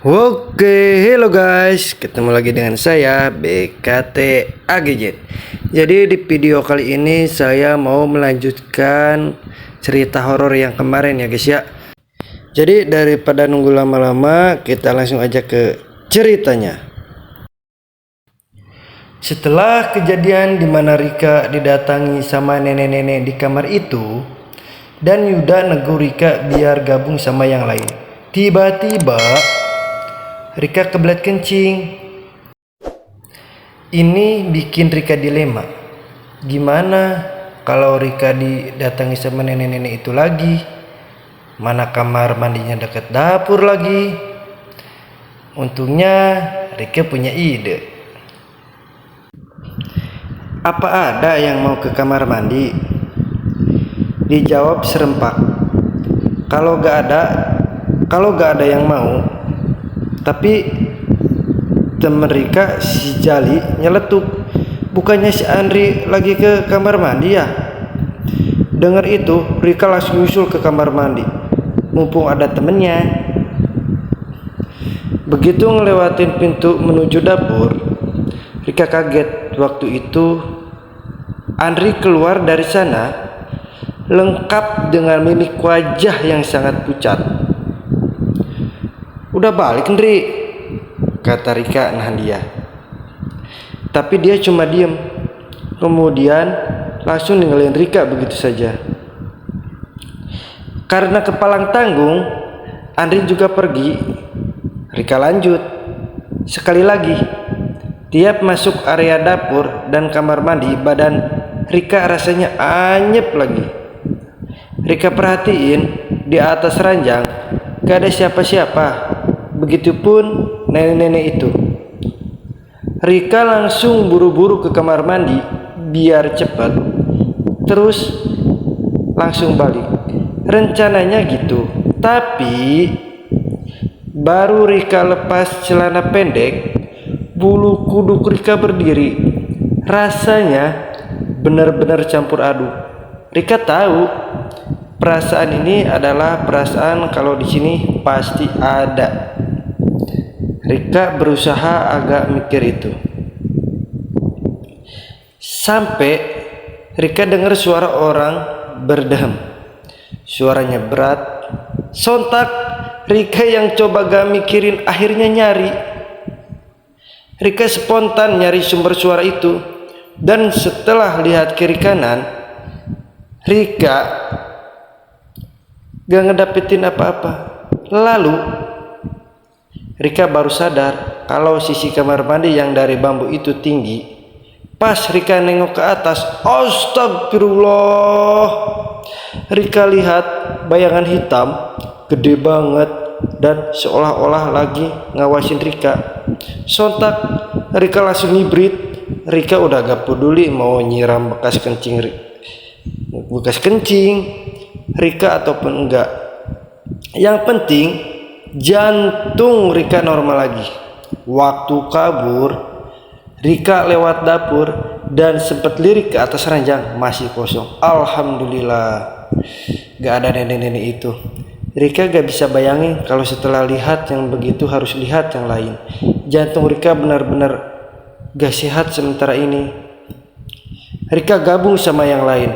Oke, hello guys, ketemu lagi dengan saya BKT AGJ. Jadi di video kali ini saya mau melanjutkan cerita horor yang kemarin ya guys ya. Jadi daripada nunggu lama-lama, kita langsung aja ke ceritanya. Setelah kejadian di mana Rika didatangi sama nenek-nenek di kamar itu, dan Yuda negur Rika biar gabung sama yang lain. Tiba-tiba Rika kebelet kencing. Ini bikin Rika dilema. Gimana kalau Rika didatangi sama nenek-nenek itu lagi? Mana kamar mandinya dekat dapur lagi? Untungnya Rika punya ide. Apa ada yang mau ke kamar mandi? Dijawab serempak. Kalau gak ada yang mau. Tapi temen Rika si Jali nyeletuk, bukannya si Andri lagi ke kamar mandi ya? Dengar itu Rika langsung nyusul ke kamar mandi, mumpung ada temennya. Begitu ngelewatin pintu menuju dapur, Rika kaget. Waktu itu Andri keluar dari sana lengkap dengan mimik wajah yang sangat pucat. Udah balik Ndri, kata Rika nahan dia. Tapi dia cuma diem. Kemudian langsung ninggalin Rika begitu saja. Karena kepalang tanggung, Andri juga pergi. Rika lanjut. Sekali lagi, tiap masuk area dapur dan kamar mandi, badan Rika rasanya anyep lagi. Rika perhatiin di atas ranjang gak ada siapa-siapa. Begitupun nenek-nenek itu. Rika langsung buru-buru ke kamar mandi biar cepat, terus langsung balik. Rencananya gitu. Tapi baru Rika lepas celana pendek, bulu kuduk Rika berdiri. Rasanya benar-benar campur aduk. Rika tahu perasaan ini adalah perasaan kalau di sini pasti ada. Rika berusaha agak mikir itu. Sampai Rika dengar suara orang berdehem. Suaranya berat. Sontak Rika yang coba gak mikirin akhirnya nyari. Rika spontan nyari sumber suara itu. Dan setelah lihat kiri kanan, Rika gak ngedapetin apa-apa. Lalu Rika baru sadar kalau sisi kamar mandi yang dari bambu itu tinggi. Pas Rika nengok ke atas, astagfirullah, Rika lihat bayangan hitam gede banget dan seolah-olah lagi ngawasin Rika. Sontak Rika langsung ngibrit. Rika udah gak peduli mau nyiram bekas kencing Rika ataupun enggak. Yang penting jantung Rika normal lagi. Waktu kabur, Rika lewat dapur dan sempat lirik ke atas ranjang, masih kosong. Alhamdulillah gak ada nenek-nenek itu. Rika gak bisa bayangin kalau setelah lihat yang begitu harus lihat yang lain. Jantung Rika benar-benar gak sehat sementara ini. Rika gabung sama yang lain,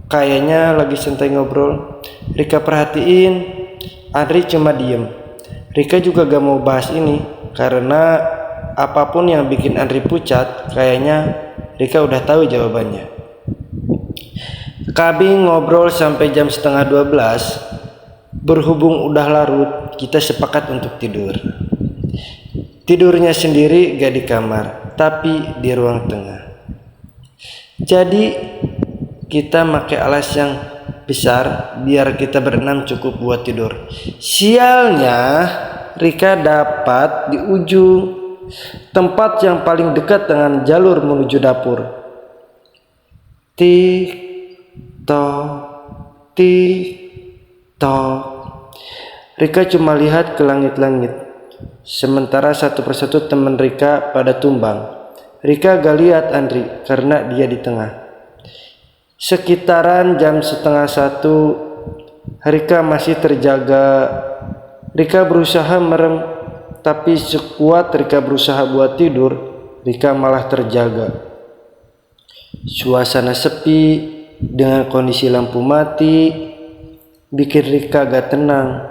kayaknya lagi santai ngobrol. Rika perhatiin Andri cuma diem. Rika juga gak mau bahas ini karena apapun yang bikin Andri pucat, kayaknya Rika udah tahu jawabannya. Kami ngobrol sampai jam setengah 12. Berhubung udah larut, kita sepakat untuk tidur. Tidurnya sendiri gak di kamar, tapi di ruang tengah. Jadi kita pakai alas yang besar biar kita berenam cukup buat tidur. Sialnya Rika dapat di ujung tempat yang paling dekat dengan jalur menuju dapur. Tik tok, tik tok. Rika cuma lihat ke langit-langit. Sementara satu persatu teman Rika pada tumbang. Rika gak lihat Andri karena dia di tengah. Sekitaran jam setengah 1, Rika masih terjaga. Rika berusaha merem tapi sekuat Rika berusaha buat tidur, Rika malah terjaga. Suasana sepi dengan kondisi lampu mati bikin Rika gak tenang.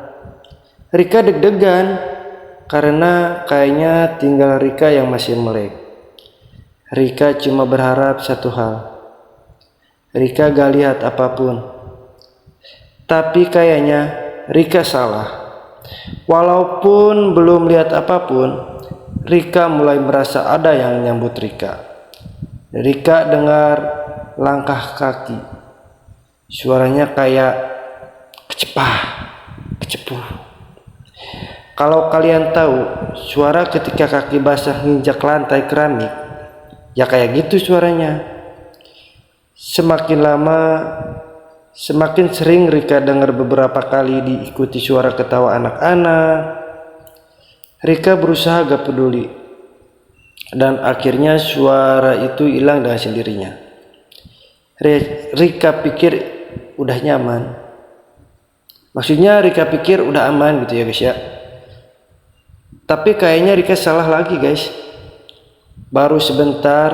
Rika deg-degan karena kayaknya tinggal Rika yang masih melek. Rika cuma berharap satu hal. Rika gak lihat apapun. Tapi kayaknya Rika salah. Walaupun belum lihat apapun, Rika mulai merasa ada yang nyambut Rika. Rika dengar langkah kaki. Suaranya kayak kecepah, kecepuh. Kalau kalian tahu suara ketika kaki basah nginjak lantai keramik, ya kayak gitu suaranya. Semakin lama semakin sering Rika dengar beberapa kali diikuti suara ketawa anak-anak. Rika berusaha gak peduli. Dan akhirnya suara itu hilang dengan sendirinya. Rika pikir udah nyaman. Maksudnya Rika pikir udah aman gitu ya guys ya. Tapi kayaknya Rika salah lagi guys. Baru sebentar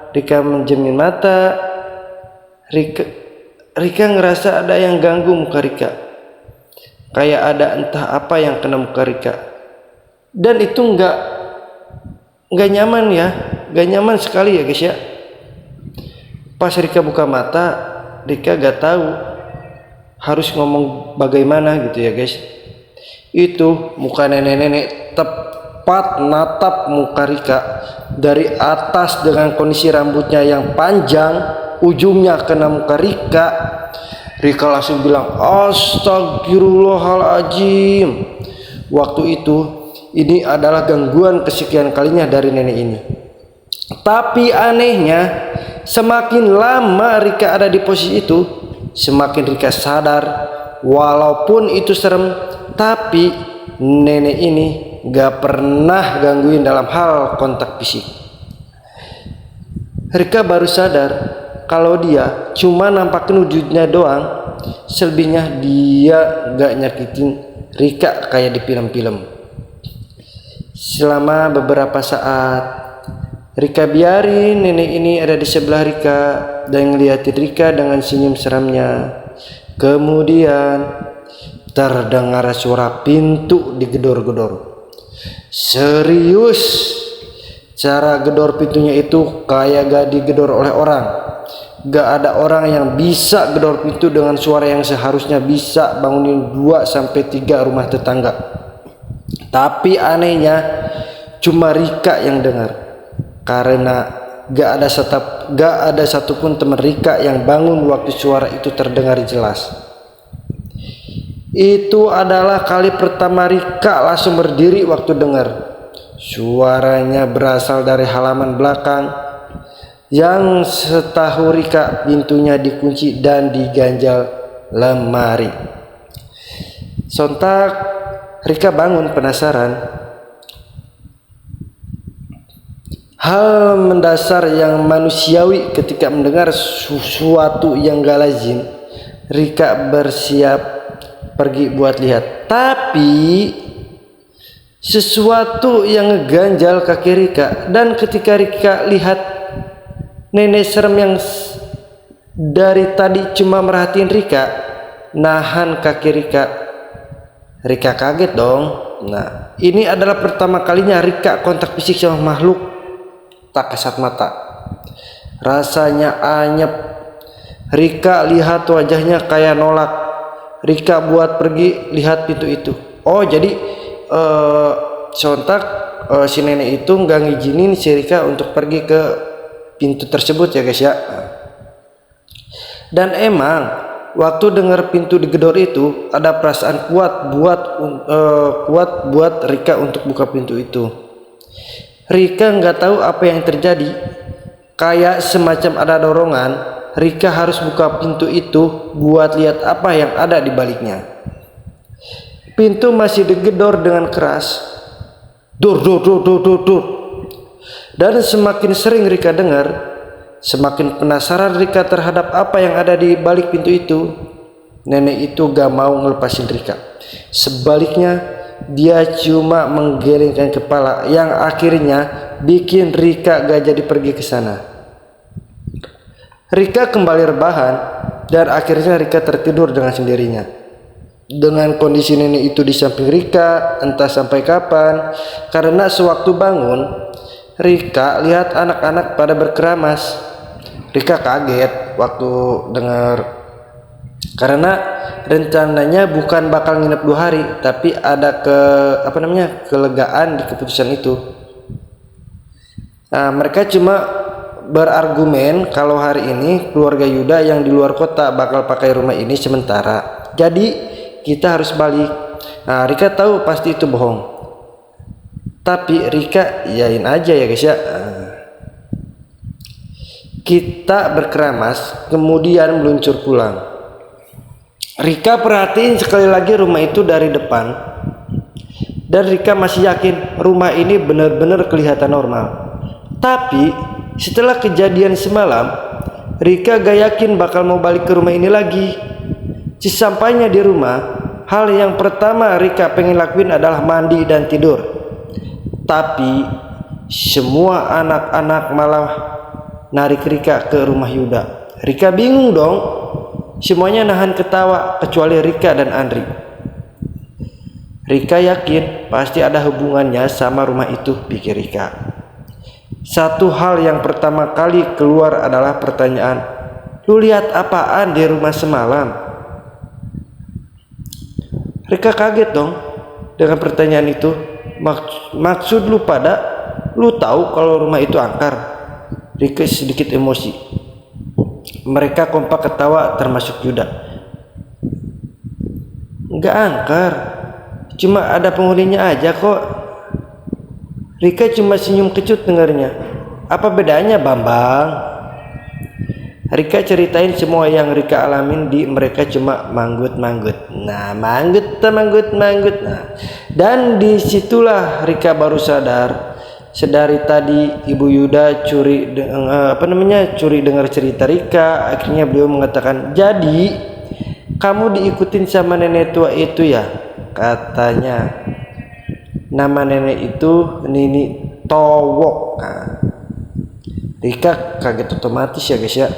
Rika menjemin mata. Rika ngerasa ada yang ganggu muka Rika. Kayak ada entah apa yang kena muka Rika. Dan itu nggak nyaman ya. Nggak nyaman sekali ya guys ya. Pas Rika buka mata, Rika gak tahu harus ngomong bagaimana gitu ya guys. Itu muka nenek-nenek tepat natap muka Rika dari atas dengan kondisi rambutnya yang panjang, ujungnya kena muka Rika. Rika langsung bilang astagfirullahaladzim. Waktu itu ini adalah gangguan kesekian kalinya dari nenek ini. Tapi anehnya semakin lama Rika ada di posisi itu, semakin Rika sadar walaupun itu serem, tapi nenek ini gak pernah gangguin dalam hal kontak fisik. Rika baru sadar kalau dia cuma nampakin wujudnya doang, selebihnya dia gak nyakitin Rika kayak di film-film. Selama beberapa saat Rika biarin nenek ini ada di sebelah Rika dan ngeliatin Rika dengan senyum seramnya. Kemudian terdengar suara pintu digedor-gedor. Serius, cara gedor pintunya itu kayak gak digedor oleh orang. Gak ada orang yang bisa gedor pintu dengan suara yang seharusnya bisa bangunin 2-3 rumah tetangga. Tapi anehnya cuma Rika yang dengar. Karena gak ada satupun teman Rika yang bangun waktu suara itu terdengar jelas. Itu adalah kali pertama Rika langsung berdiri waktu dengar. Suaranya berasal dari halaman belakang yang setahu Rika pintunya dikunci dan diganjal lemari. Sontak Rika bangun penasaran. Hal mendasar yang manusiawi ketika mendengar sesuatu yang gak lazim, Rika bersiap pergi buat lihat. Tapi sesuatu yang ngeganjal kaki Rika, dan ketika Rika lihat nenek serem yang dari tadi cuma merhatiin Rika nahan kaki Rika, Rika kaget dong. Nah, ini adalah pertama kalinya Rika kontak fisik sama makhluk tak kasat mata. Rasanya anyep. Rika lihat wajahnya kayak nolak. Rika buat pergi lihat pintu itu. Oh jadi sontak si nenek itu nggak ngizinin si Rika untuk pergi ke pintu tersebut ya guys ya. Dan emang waktu dengar pintu digedor itu ada perasaan kuat buat Rika untuk buka pintu itu. Rika nggak tahu apa yang terjadi, kayak semacam ada dorongan. Rika harus buka pintu itu buat lihat apa yang ada di baliknya. Pintu masih digedor dengan keras, dur. Dan semakin sering Rika dengar, semakin penasaran Rika terhadap apa yang ada di balik pintu itu. Nenek itu gak mau ngelepasin Rika. Sebaliknya dia cuma menggelengkan kepala yang akhirnya bikin Rika gak jadi pergi ke sana. Rika kembali rebahan dan akhirnya Rika tertidur dengan sendirinya. Dengan kondisi nenek itu di samping Rika entah sampai kapan, karena sewaktu bangun Rika lihat anak-anak pada berkeramas. Rika kaget waktu dengar, karena rencananya bukan bakal nginep 2 hari, tapi ada kelegaan di keputusan itu. Nah, mereka cuma berargumen kalau hari ini keluarga Yuda yang di luar kota bakal pakai rumah ini sementara, jadi kita harus balik. Nah, Rika tahu pasti itu bohong, tapi Rika iyain aja ya guys ya. Kita berkeramas kemudian meluncur pulang. Rika perhatiin sekali lagi rumah itu dari depan, dan Rika masih yakin rumah ini benar-benar kelihatan normal. Tapi setelah kejadian semalam, Rika gak yakin bakal mau balik ke rumah ini lagi. Sesampainya di rumah, hal yang pertama Rika pengen lakuin adalah mandi dan tidur. Tapi semua anak-anak malah narik Rika ke rumah Yuda. Rika bingung dong. Semuanya nahan ketawa kecuali Rika dan Andri. Rika yakin pasti ada hubungannya sama rumah itu, pikir Rika. Satu hal yang pertama kali keluar adalah pertanyaan, "Lu lihat apaan di rumah semalam?" Rika kaget dong dengan pertanyaan itu. Maksud lu pada, lu tahu kalau rumah itu angker? Rika sedikit emosi. Mereka kompak ketawa termasuk Yuda. Enggak angker, cuma ada penghuninya aja kok. Rika cuma senyum kecut dengarnya. Apa bedanya Bambang? Rika ceritain semua yang Rika alamin di mereka cuma manggut-manggut. Nah, manggut. Nah, dan disitulah Rika baru sadar. Sedari tadi Ibu Yuda curi dengar cerita Rika. Akhirnya beliau mengatakan, "Jadi kamu diikutin sama nenek tua itu ya?" Katanya. Nama nenek itu Nini Towok. Nah, Rika kaget otomatis ya guys ya.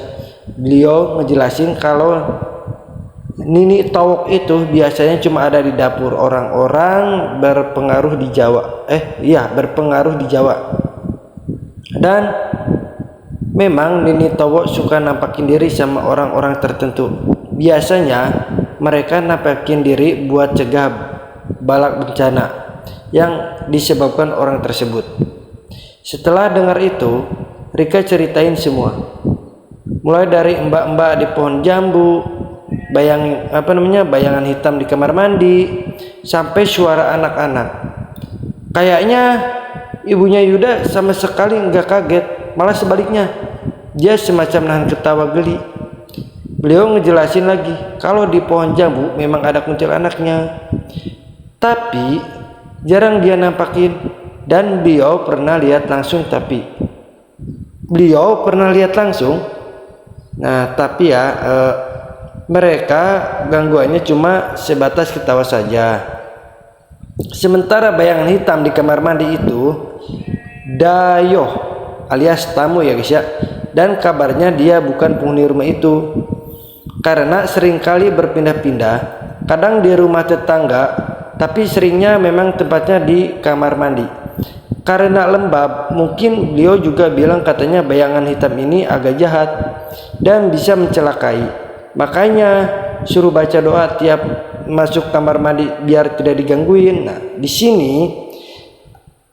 Beliau ngejelasin kalau Nini Towok itu biasanya cuma ada di dapur orang-orang berpengaruh di Jawa. Berpengaruh di Jawa. Dan memang Nini Towok suka nampakin diri sama orang-orang tertentu. Biasanya mereka nampakin diri buat cegah balak bencana yang disebabkan orang tersebut. Setelah dengar itu, Rika ceritain semua. Mulai dari mbak-mbak di pohon jambu, bayangan hitam di kamar mandi, sampai suara anak-anak. Kayaknya ibunya Yuda sama sekali nggak kaget, malah sebaliknya, dia semacam nahan ketawa geli. Beliau ngejelasin lagi kalau di pohon jambu memang ada kuntilanaknya, tapi jarang dia nampakin. Dan beliau pernah lihat langsung. Nah, tapi ya mereka gangguannya cuma sebatas ketawa saja. Sementara bayangan hitam di kamar mandi itu Dayoh alias tamu ya guys ya. Dan kabarnya dia bukan penghuni rumah itu, karena seringkali berpindah-pindah. Kadang di rumah tetangga, tapi seringnya memang tempatnya di kamar mandi. Karena lembab, mungkin beliau juga bilang katanya bayangan hitam ini agak jahat dan bisa mencelakai. Makanya suruh baca doa tiap masuk kamar mandi biar tidak digangguin. Nah, di sini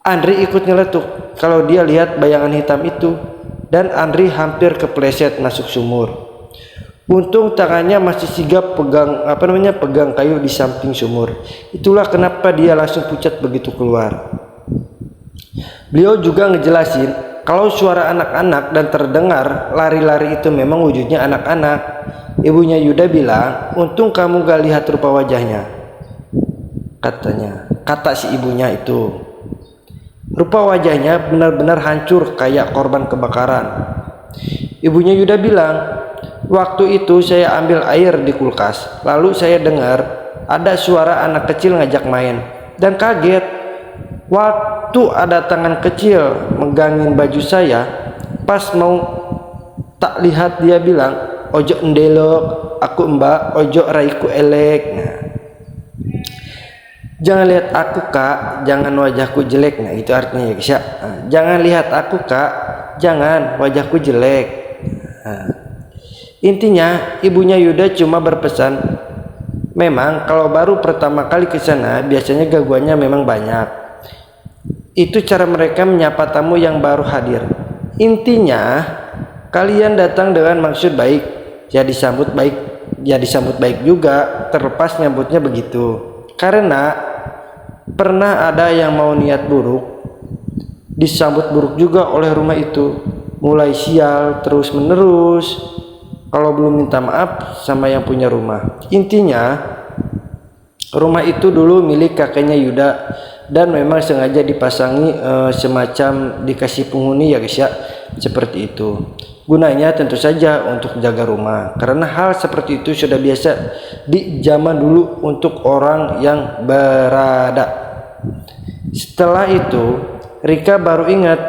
Andri ikut nyeletuk kalau dia lihat bayangan hitam itu, dan Andri hampir kepleset masuk sumur. Untung tangannya masih sigap pegang kayu di samping sumur. Itulah kenapa dia langsung pucat begitu keluar. Beliau juga ngejelasin kalau suara anak-anak dan terdengar lari-lari itu memang wujudnya anak-anak. Ibunya Yuda bilang, "Untung kamu gak lihat rupa wajahnya," kata si ibunya itu. Rupa wajahnya benar-benar hancur kayak korban kebakaran. Ibunya Yuda bilang, "Waktu itu saya ambil air di kulkas, lalu saya dengar ada suara anak kecil ngajak main. dan kaget waktu ada tangan kecil megangin baju saya. Pas mau tak lihat dia bilang, ojo ndelok aku mbak, ojo raiku elek. Nah, jangan lihat aku kak, jangan wajahku jelek. Nah itu artinya ya guys ya. Nah, jangan lihat aku kak, jangan wajahku jelek. Nah, intinya ibunya Yuda cuma berpesan, memang kalau baru pertama kali ke sana biasanya gangguannya memang banyak. Itu cara mereka menyapa tamu yang baru hadir. Intinya kalian datang dengan maksud baik, ya disambut baik, ya disambut baik juga, terlepas nyambutnya begitu. Karena pernah ada yang mau niat buruk, disambut buruk juga oleh rumah itu, mulai sial terus menerus kalau belum minta maaf sama yang punya rumah. Intinya rumah itu dulu milik kakeknya Yuda dan memang sengaja dipasangi semacam dikasih penghuni ya guys ya, seperti itu. Gunanya tentu saja untuk jaga rumah, karena hal seperti itu sudah biasa di zaman dulu untuk orang yang berada. Setelah itu Rika baru ingat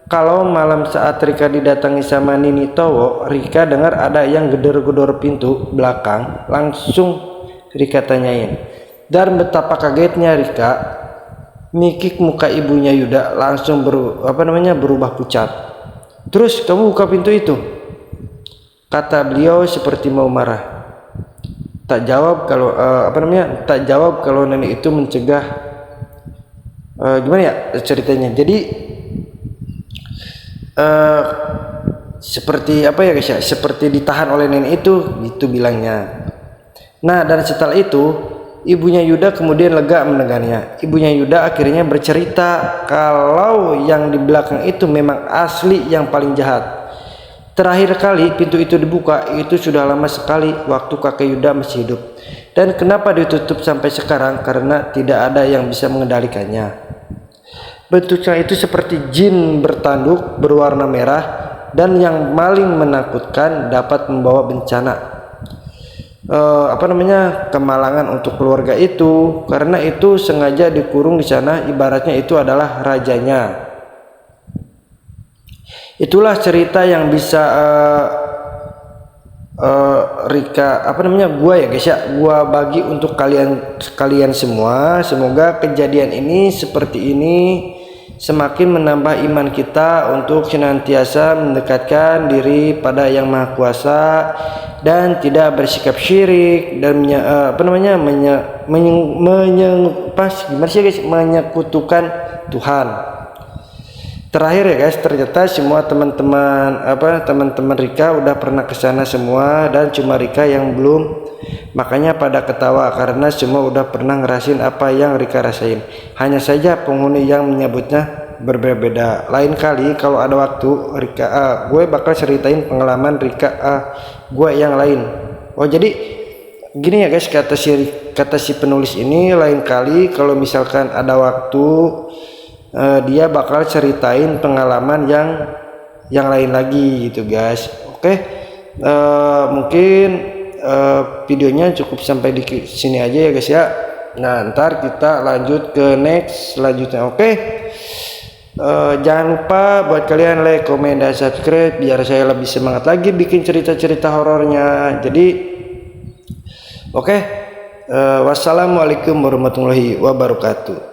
kalau malam saat Rika didatangi sama Nini Towo, Rika dengar ada yang gedor-gedor pintu belakang. Langsung Rika tanyain, dan betapa kagetnya Rika, mikik muka ibunya Yuda langsung berubah pucat. Terus kamu buka pintu itu? Kata beliau seperti mau marah. Tak jawab kalau nenek itu mencegah. Gimana ya ceritanya? Jadi seperti apa ya guys ya? Seperti ditahan oleh nenek itu, gitu bilangnya. Nah dan setelah itu ibunya Yuda kemudian lega mendengarnya. Ibunya Yuda akhirnya bercerita kalau yang di belakang itu memang asli yang paling jahat. Terakhir kali pintu itu dibuka itu sudah lama sekali waktu kakek Yuda masih hidup. Dan kenapa ditutup sampai sekarang? Karena tidak ada yang bisa mengendalikannya. Bentuknya itu seperti jin bertanduk berwarna merah, dan yang paling menakutkan dapat membawa bencana, kemalangan untuk keluarga itu, karena itu sengaja dikurung di sana, ibaratnya itu adalah rajanya. Itulah cerita yang bisa gua ya guys ya, gua bagi untuk kalian semua. Semoga kejadian ini seperti ini semakin menambah iman kita untuk senantiasa mendekatkan diri pada Yang Maha Kuasa dan tidak bersikap syirik dan menyekutukan Tuhan. Terakhir ya guys, ternyata semua teman-teman Rika udah pernah ke sana semua, dan cuma Rika yang belum. Makanya pada ketawa karena semua udah pernah ngerasain apa yang Rika rasain. Hanya saja penghuni yang menyebutnya berbeda. Lain kali kalau ada waktu gue bakal ceritain pengalaman Rika gue yang lain. Oh jadi gini ya guys, kata si penulis ini, lain kali kalau misalkan ada waktu dia bakal ceritain pengalaman yang lain lagi gitu guys. Oke, mungkin videonya cukup sampai di sini aja ya guys ya. Nah ntar kita lanjut ke next selanjutnya. Oke, jangan lupa buat kalian like, komen, dan subscribe biar saya lebih semangat lagi bikin cerita-cerita horornya. Jadi oke, wassalamualaikum warahmatullahi wabarakatuh.